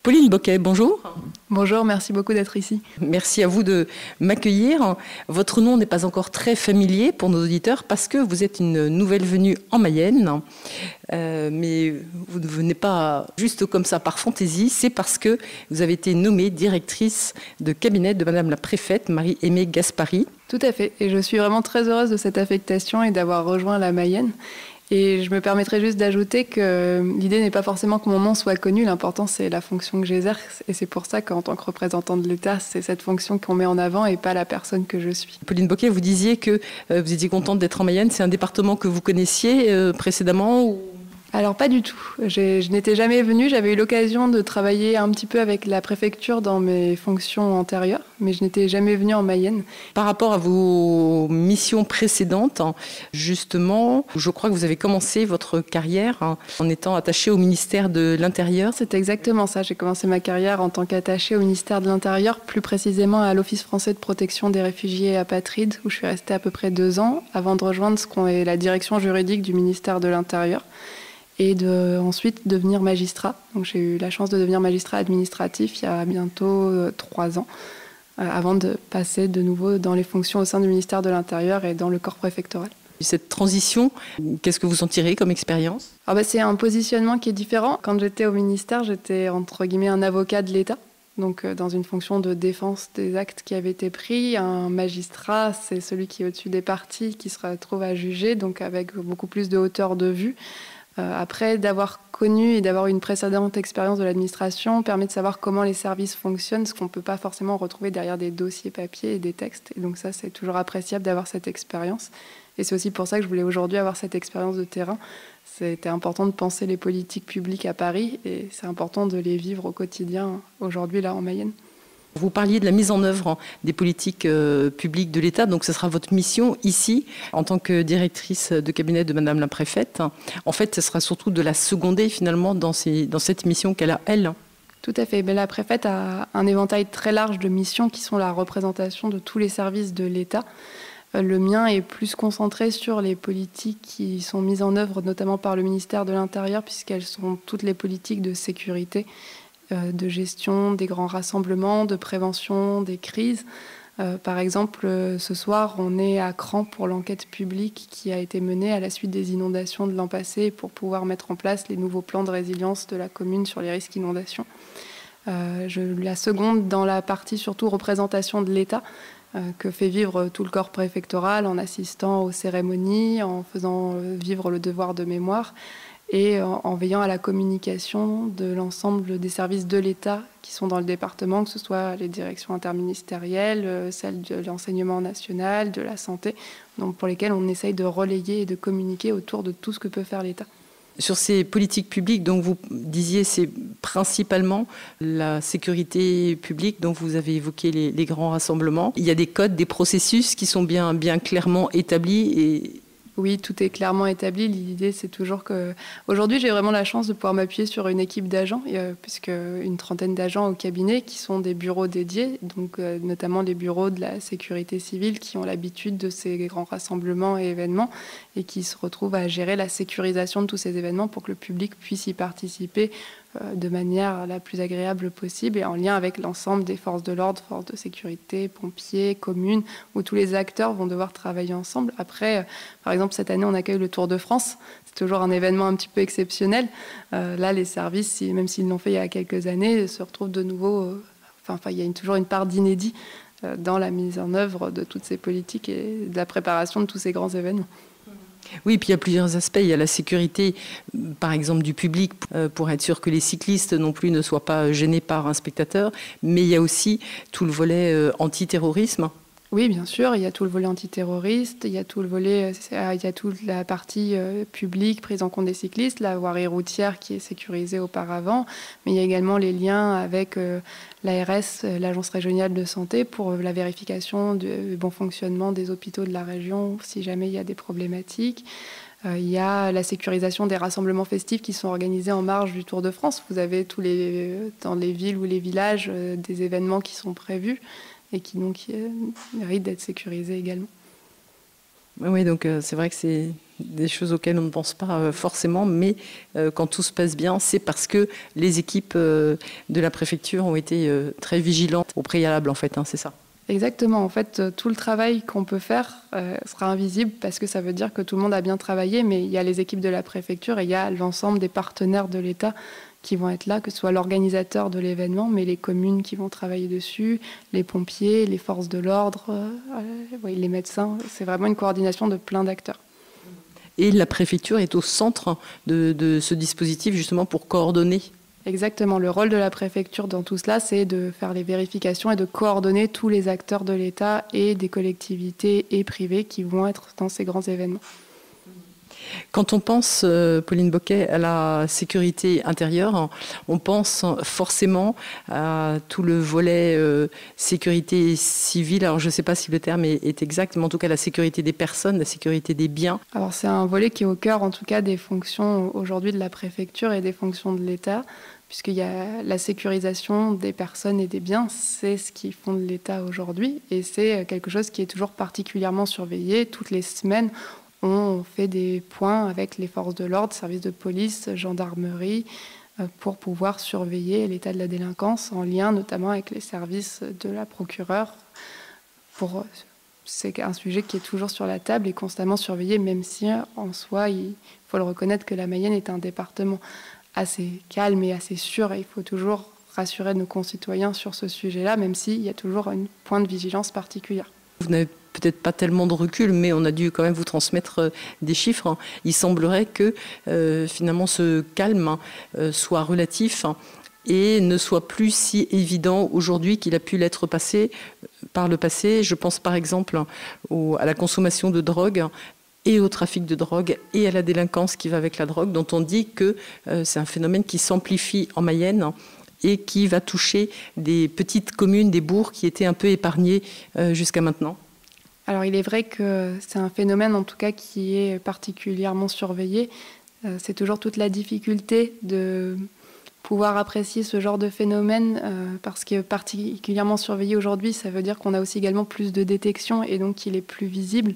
Pauline Boquet, bonjour. Bonjour, merci beaucoup d'être ici. Merci à vous de m'accueillir. Votre nom n'est pas encore très familier pour nos auditeurs parce que vous êtes une nouvelle venue en Mayenne. Mais vous ne venez pas juste comme ça par fantaisie, c'est parce que vous avez été nommée directrice de cabinet de Madame la préfète Marie-Aimée Gaspari. Tout à fait, et je suis vraiment très heureuse de cette affectation et d'avoir rejoint la Mayenne. Et je me permettrai juste d'ajouter que l'idée n'est pas forcément que mon nom soit connu, l'important c'est la fonction que j'exerce. Et c'est pour ça qu'en tant que représentant de l'État, c'est cette fonction qu'on met en avant et pas la personne que je suis. Pauline Boquet, vous disiez que vous étiez contente d'être en Mayenne. C'est un département que vous connaissiez précédemment ou... Alors pas du tout. Je n'étais jamais venue. J'avais eu l'occasion de travailler un petit peu avec la préfecture dans mes fonctions antérieures, mais je n'étais jamais venue en Mayenne. Par rapport à vos missions précédentes, justement, je crois que vous avez commencé votre carrière en étant attachée au ministère de l'Intérieur. C'est exactement ça. J'ai commencé ma carrière en tant qu'attachée au ministère de l'Intérieur, plus précisément à l'Office français de protection des réfugiés et apatrides, où je suis restée à peu près 2 ans avant de rejoindre ce qu'on est la direction juridique du ministère de l'Intérieur. Et ensuite devenir magistrat. Donc j'ai eu la chance de devenir magistrat administratif il y a bientôt 3 ans, avant de passer de nouveau dans les fonctions au sein du ministère de l'Intérieur et dans le corps préfectoral. Cette transition, qu'est-ce que vous en tirez comme expérience ? C'est un positionnement qui est différent. Quand j'étais au ministère, j'étais entre guillemets un avocat de l'État. Donc dans une fonction de défense des actes qui avaient été pris. Un magistrat, c'est celui qui est au-dessus des parties, qui se retrouve à juger, donc avec beaucoup plus de hauteur de vue. Après, d'avoir connu et d'avoir une précédente expérience de l'administration permet de savoir comment les services fonctionnent, ce qu'on ne peut pas forcément retrouver derrière des dossiers papier et des textes. Et donc ça, c'est toujours appréciable d'avoir cette expérience. Et c'est aussi pour ça que je voulais aujourd'hui avoir cette expérience de terrain. C'était important de penser les politiques publiques à Paris et c'est important de les vivre au quotidien aujourd'hui là en Mayenne. Vous parliez de la mise en œuvre des politiques publiques de l'État, donc ce sera votre mission ici, en tant que directrice de cabinet de Madame la préfète. En fait, ce sera surtout de la seconder finalement dans cette mission qu'elle a, elle. Tout à fait. La préfète a un éventail très large de missions qui sont la représentation de tous les services de l'État. Le mien est plus concentré sur les politiques qui sont mises en œuvre notamment par le ministère de l'Intérieur, puisqu'elles sont toutes les politiques de sécurité, de gestion des grands rassemblements, de prévention des crises. Par exemple, ce soir, on est à Cran pour l'enquête publique qui a été menée à la suite des inondations de l'an passé pour pouvoir mettre en place les nouveaux plans de résilience de la commune sur les risques d'inondation. Je la seconde dans la partie surtout représentation de l'État que fait vivre tout le corps préfectoral en assistant aux cérémonies, en faisant vivre le devoir de mémoire et en veillant à la communication de l'ensemble des services de l'État qui sont dans le département, que ce soit les directions interministérielles, celles de l'enseignement national, de la santé, donc pour lesquelles on essaye de relayer et de communiquer autour de tout ce que peut faire l'État. Sur ces politiques publiques, donc vous disiez, c'est principalement la sécurité publique, dont vous avez évoqué les grands rassemblements. Il y a des codes, des processus qui sont bien clairement établis et... Oui, tout est clairement établi. L'idée, c'est toujours que... Aujourd'hui, j'ai vraiment la chance de pouvoir m'appuyer sur une équipe d'agents, puisque une trentaine d'agents au cabinet qui sont des bureaux dédiés, donc notamment les bureaux de la sécurité civile qui ont l'habitude de ces grands rassemblements et événements et qui se retrouvent à gérer la sécurisation de tous ces événements pour que le public puisse y participer de manière la plus agréable possible et en lien avec l'ensemble des forces de l'ordre, forces de sécurité, pompiers, communes, où tous les acteurs vont devoir travailler ensemble. Après, par exemple, cette année, on accueille le Tour de France. C'est toujours un événement un petit peu exceptionnel. Là, les services, même s'ils l'ont fait il y a quelques années, se retrouvent de nouveau... il y a toujours une part d'inédit dans la mise en œuvre de toutes ces politiques et de la préparation de tous ces grands événements. Oui, puis il y a plusieurs aspects. Il y a la sécurité, par exemple, du public, pour être sûr que les cyclistes non plus ne soient pas gênés par un spectateur. Mais il y a aussi tout le volet antiterrorisme. Oui, bien sûr, il y a tout le volet antiterroriste, il y a tout le volet, il y a toute la partie publique, prise en compte des cyclistes, la voirie routière qui est sécurisée auparavant, mais il y a également les liens avec l'ARS, l'Agence régionale de santé, pour la vérification du bon fonctionnement des hôpitaux de la région, si jamais il y a des problématiques. Il y a la sécurisation des rassemblements festifs qui sont organisés en marge du Tour de France. Vous avez dans les villes ou les villages des événements qui sont prévus et qui méritent d'être sécurisés également. Oui, donc c'est vrai que c'est des choses auxquelles on ne pense pas forcément, mais quand tout se passe bien, c'est parce que les équipes de la préfecture ont été très vigilantes au préalable, en fait, c'est ça. Exactement. En fait, tout le travail qu'on peut faire sera invisible parce que ça veut dire que tout le monde a bien travaillé, mais il y a les équipes de la préfecture et il y a l'ensemble des partenaires de l'État qui vont être là, que ce soit l'organisateur de l'événement, mais les communes qui vont travailler dessus, les pompiers, les forces de l'ordre, les médecins. C'est vraiment une coordination de plein d'acteurs. Et la préfecture est au centre de ce dispositif justement pour coordonner. Exactement. Le rôle de la préfecture dans tout cela, c'est de faire les vérifications et de coordonner tous les acteurs de l'État et des collectivités et privés qui vont être dans ces grands événements. Quand on pense, Pauline Boquet, à la sécurité intérieure, on pense forcément à tout le volet sécurité civile. Alors je ne sais pas si le terme est exact, mais en tout cas la sécurité des personnes, la sécurité des biens. Alors c'est un volet qui est au cœur en tout cas des fonctions aujourd'hui de la préfecture et des fonctions de l'État, puisqu'il y a la sécurisation des personnes et des biens, c'est ce qui fonde l'État aujourd'hui et c'est quelque chose qui est toujours particulièrement surveillé. Toutes les semaines, on fait des points avec les forces de l'ordre, services de police, gendarmerie, pour pouvoir surveiller l'état de la délinquance en lien notamment avec les services de la procureure. C'est un sujet qui est toujours sur la table et constamment surveillé, même si en soi, il faut le reconnaître que la Mayenne est un département assez calme et assez sûr et il faut toujours rassurer nos concitoyens sur ce sujet-là, même s'il y a toujours un point de vigilance particulière. Vous n'avez peut-être pas tellement de recul, mais on a dû quand même vous transmettre des chiffres. Il semblerait que finalement ce calme soit relatif et ne soit plus si évident aujourd'hui qu'il a pu l'être par le passé. Je pense par exemple à la consommation de drogue et au trafic de drogue et à la délinquance qui va avec la drogue, dont on dit que c'est un phénomène qui s'amplifie en Mayenne et qui va toucher des petites communes, des bourgs qui étaient un peu épargnés jusqu'à maintenant. Alors il est vrai que c'est un phénomène en tout cas qui est particulièrement surveillé. C'est toujours toute la difficulté de pouvoir apprécier ce genre de phénomène parce que particulièrement surveillé aujourd'hui, ça veut dire qu'on a aussi également plus de détection et donc qu'il est plus visible.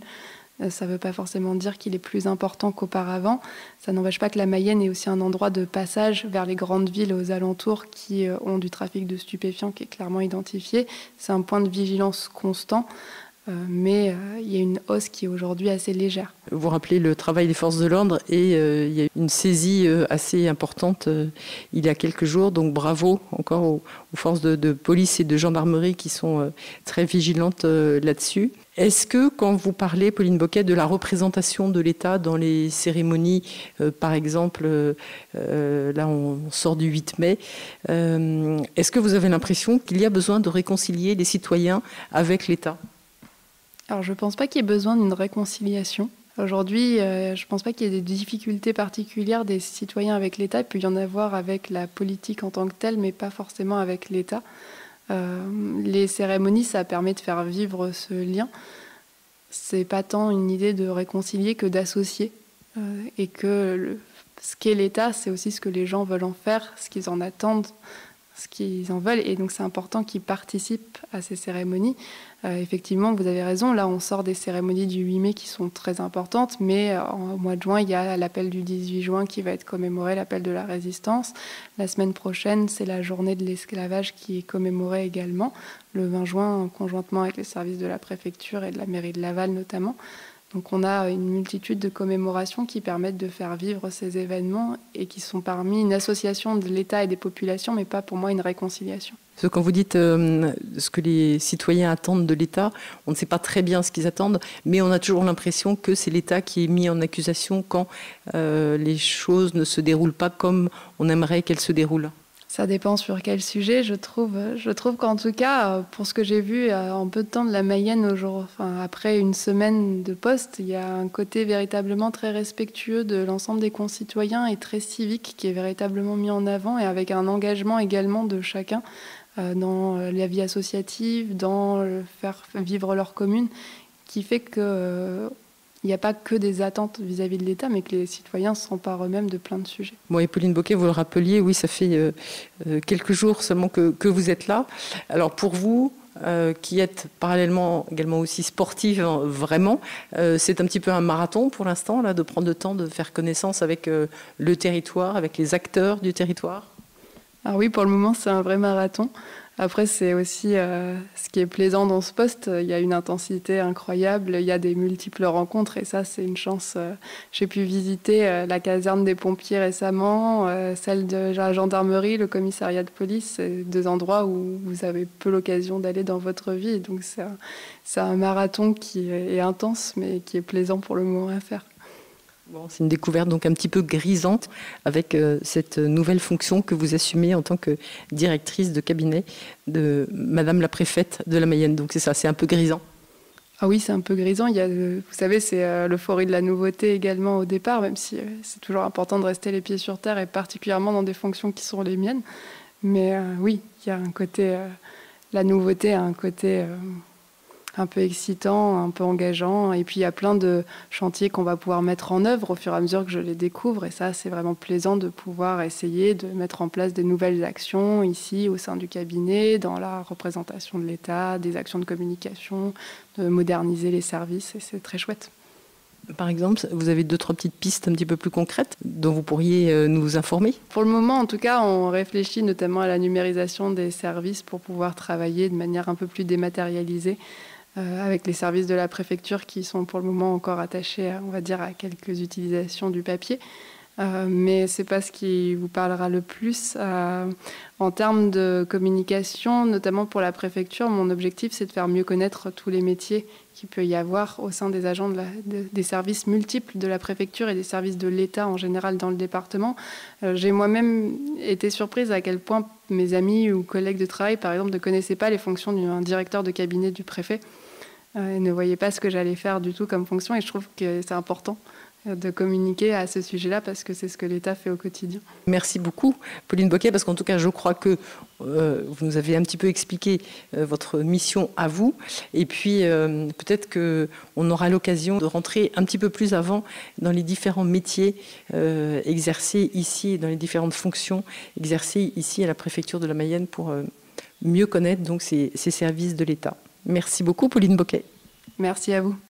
Ça ne veut pas forcément dire qu'il est plus important qu'auparavant. Ça n'empêche pas que la Mayenne est aussi un endroit de passage vers les grandes villes aux alentours qui ont du trafic de stupéfiants qui est clairement identifié. C'est un point de vigilance constant. Mais il y a une hausse qui est aujourd'hui assez légère. Vous rappelez le travail des forces de l'ordre et il y a eu une saisie assez importante il y a quelques jours. Donc bravo encore aux forces de police et de gendarmerie qui sont très vigilantes là-dessus. Est-ce que quand vous parlez, Pauline Boquet, de la représentation de l'État dans les cérémonies, par exemple, là on sort du 8 mai, est-ce que vous avez l'impression qu'il y a besoin de réconcilier les citoyens avec l'État ? Alors je ne pense pas qu'il y ait besoin d'une réconciliation. Aujourd'hui, je ne pense pas qu'il y ait des difficultés particulières des citoyens avec l'État. Il peut y en avoir avec la politique en tant que telle, mais pas forcément avec l'État. Les cérémonies, ça permet de faire vivre ce lien. C'est pas tant une idée de réconcilier que d'associer. Et que ce qu'est l'État, c'est aussi ce que les gens veulent en faire, ce qu'ils en attendent, ce qu'ils en veulent. Et donc c'est important qu'ils participent à ces cérémonies. Effectivement, vous avez raison, là on sort des cérémonies du 8 mai qui sont très importantes, mais au mois de juin, il y a l'appel du 18 juin qui va être commémoré, l'appel de la résistance. La semaine prochaine, c'est la journée de l'esclavage qui est commémorée également, le 20 juin, conjointement avec les services de la préfecture et de la mairie de Laval notamment. Donc on a une multitude de commémorations qui permettent de faire vivre ces événements et qui sont parmi une association de l'État et des populations, mais pas pour moi une réconciliation. Quand vous dites ce que les citoyens attendent de l'État, on ne sait pas très bien ce qu'ils attendent, mais on a toujours l'impression que c'est l'État qui est mis en accusation quand les choses ne se déroulent pas comme on aimerait qu'elles se déroulent. Ça dépend sur quel sujet. Je trouve qu'en tout cas, pour ce que j'ai vu en peu de temps de la Mayenne, après une semaine de poste, il y a un côté véritablement très respectueux de l'ensemble des concitoyens et très civique qui est véritablement mis en avant et avec un engagement également de chacun dans la vie associative, dans faire vivre leur commune, qui fait que il n'y a pas que des attentes vis-à-vis de l'État, mais que les citoyens s'emparent eux-mêmes de plein de sujets. Bon, et Pauline Boquet, vous le rappeliez, oui, ça fait quelques jours seulement que vous êtes là. Alors pour vous, qui êtes parallèlement également aussi sportive, hein, vraiment. C'est un petit peu un marathon pour l'instant, là, de prendre le temps de faire connaissance avec le territoire, avec les acteurs du territoire. Ah oui, pour le moment, c'est un vrai marathon. Après, c'est aussi ce qui est plaisant dans ce poste. Il y a une intensité incroyable, il y a des multiples rencontres et ça, c'est une chance. J'ai pu visiter la caserne des pompiers récemment, celle de la gendarmerie, le commissariat de police. C'est deux endroits où vous avez peu l'occasion d'aller dans votre vie. Donc, c'est un marathon qui est intense, mais qui est plaisant pour le moment à faire. Bon, c'est une découverte donc un petit peu grisante avec cette nouvelle fonction que vous assumez en tant que directrice de cabinet de Madame la préfète de la Mayenne. Donc c'est ça, c'est un peu grisant. Ah oui, c'est un peu grisant. Il y a, vous savez, c'est l'euphorie de la nouveauté également au départ, même si c'est toujours important de rester les pieds sur terre et particulièrement dans des fonctions qui sont les miennes. Mais oui, il y a un côté, la nouveauté a un côté un peu excitant, un peu engageant. Et puis, il y a plein de chantiers qu'on va pouvoir mettre en œuvre au fur et à mesure que je les découvre. Et ça, c'est vraiment plaisant de pouvoir essayer de mettre en place des nouvelles actions ici, au sein du cabinet, dans la représentation de l'État, des actions de communication, de moderniser les services. Et c'est très chouette. Par exemple, vous avez 2-3 petites pistes un petit peu plus concrètes dont vous pourriez nous informer? Pour le moment, en tout cas, on réfléchit notamment à la numérisation des services pour pouvoir travailler de manière un peu plus dématérialisée avec les services de la préfecture qui sont pour le moment encore attachés, on va dire, à quelques utilisations du papier. Mais ce n'est pas ce qui vous parlera le plus. En termes de communication, notamment pour la préfecture, mon objectif, c'est de faire mieux connaître tous les métiers qu'il peut y avoir au sein des agents des services multiples de la préfecture et des services de l'État en général dans le département. J'ai moi-même été surprise à quel point mes amis ou collègues de travail, par exemple, ne connaissaient pas les fonctions d'un directeur de cabinet du préfet. Ils ne voyaient pas ce que j'allais faire du tout comme fonction et je trouve que c'est important de communiquer à ce sujet-là parce que c'est ce que l'État fait au quotidien. Merci beaucoup, Pauline Boquet, parce qu'en tout cas, je crois que vous nous avez un petit peu expliqué votre mission à vous. Et puis, peut-être qu'on aura l'occasion de rentrer un petit peu plus avant dans les différents métiers exercés ici, dans les différentes fonctions exercées ici à la préfecture de la Mayenne pour mieux connaître donc ces services de l'État. Merci beaucoup, Pauline Boquet. Merci à vous.